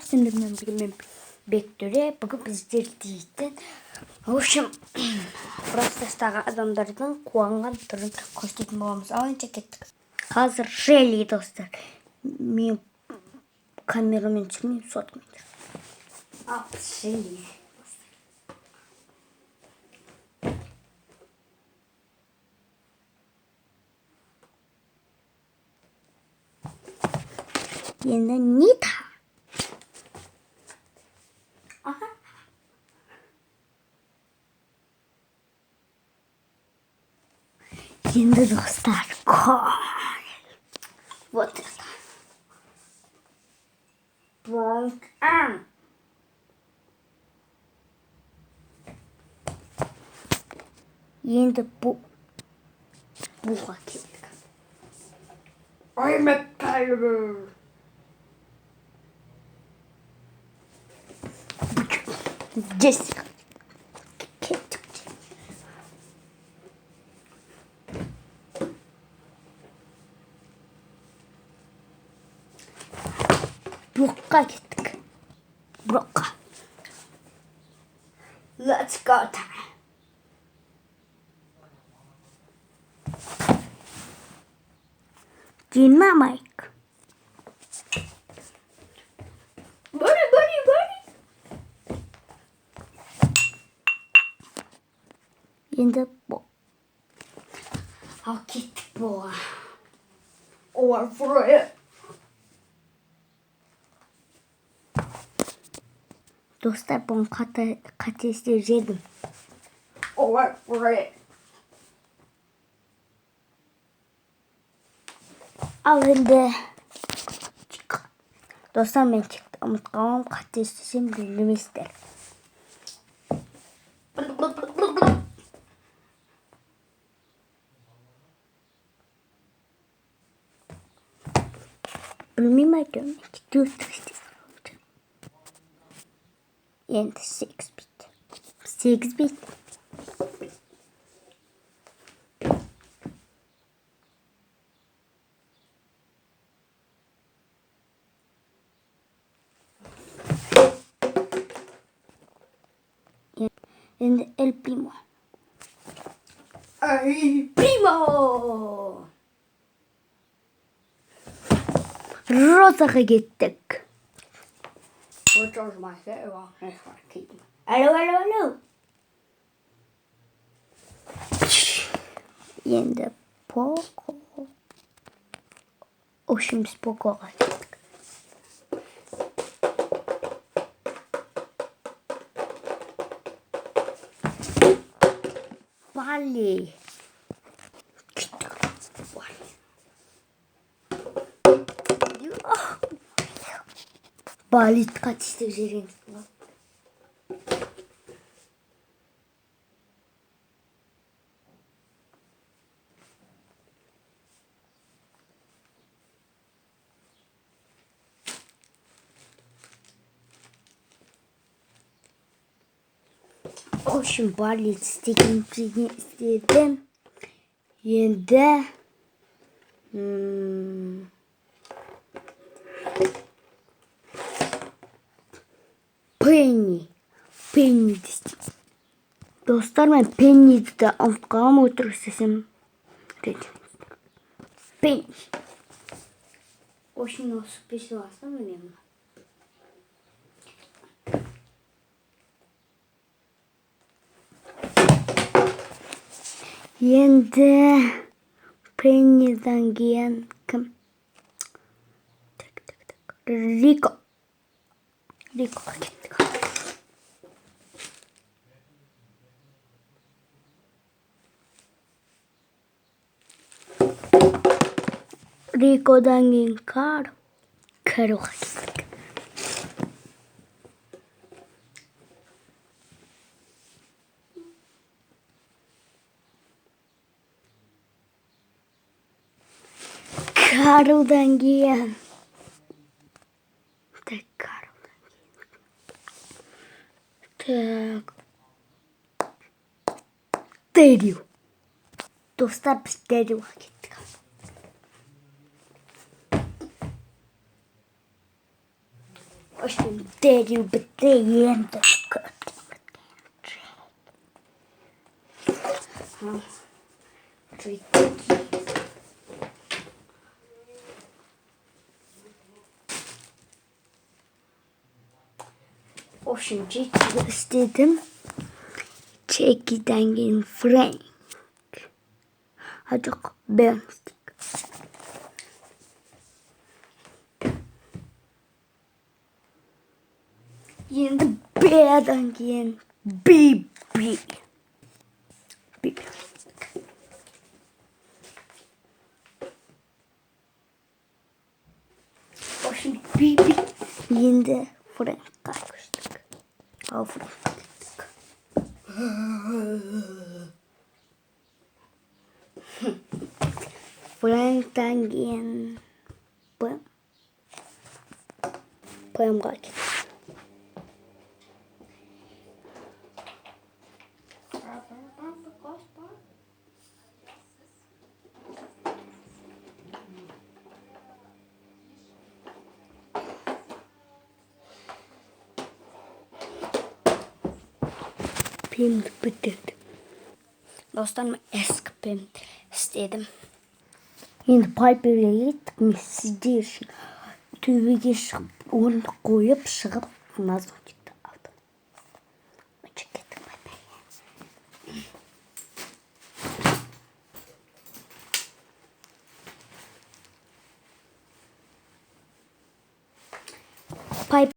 Şimdi ben Bektöre bugün bizler дейтін. В общем, процесстағы адамдардың қуанған түрін көрсететін боламыз. Алайынша кеттік. Қазір желі достар. Мен камерамен түсірмеймін, сотымен түсірмеймін. Желі. Енді не та? Енді достар, вот это. Пункт А. Енді бұға келдік. Аймет тайбы. Здесь. Кеттік. Бұққа кеттік. Бұққа. Let's go time. Динамайк. Бори. Енді бұл. Ал кеттік бұға. Overflow. Достар, бұның қатесіне жердім. Overflow. Ал енді достар, мен текті ұмытқанмын, қатесін білместер. Білмеймін айтуым, текті өттірістер. Енді 8 бит. 8 бит. Енді el primo. El primo! Розаға кеттік. Алло. Енді Поко. В общем, с Покоға кеттік. Бали. Бали қатыстық жерен. В общем, Бали істеген істедім. Енді Пенни дестім. Достар, мен Пенниді де ұмытқанмын, өтірік істесем. Пенни. В общем, осы песіласам өнемін. Енді Пеннидан кейін кім? Рико. Рикоға кеттік. Рикодан кейін Кароға кеттік. Каролдан кейін. Так. Дерево. Достар, біз деревоға кеттік. Şimdi deri bitti yendi. O şimdi istedim. Çekiden gelin Frank. Hadi ben. Yine B'den giyin. Bibi. Bibi. O şimdi Bibi. Yine de Frank kalmıştık. Frank. Frank'ten giyin. Payam kalk. Film bitirdim. Dostlarım eski film istedim. Şimdi Piper'e gittik. Misli için tüvege çıkıp onu koyup çıkıp mazot gitti aldım. Açık ettim Piper.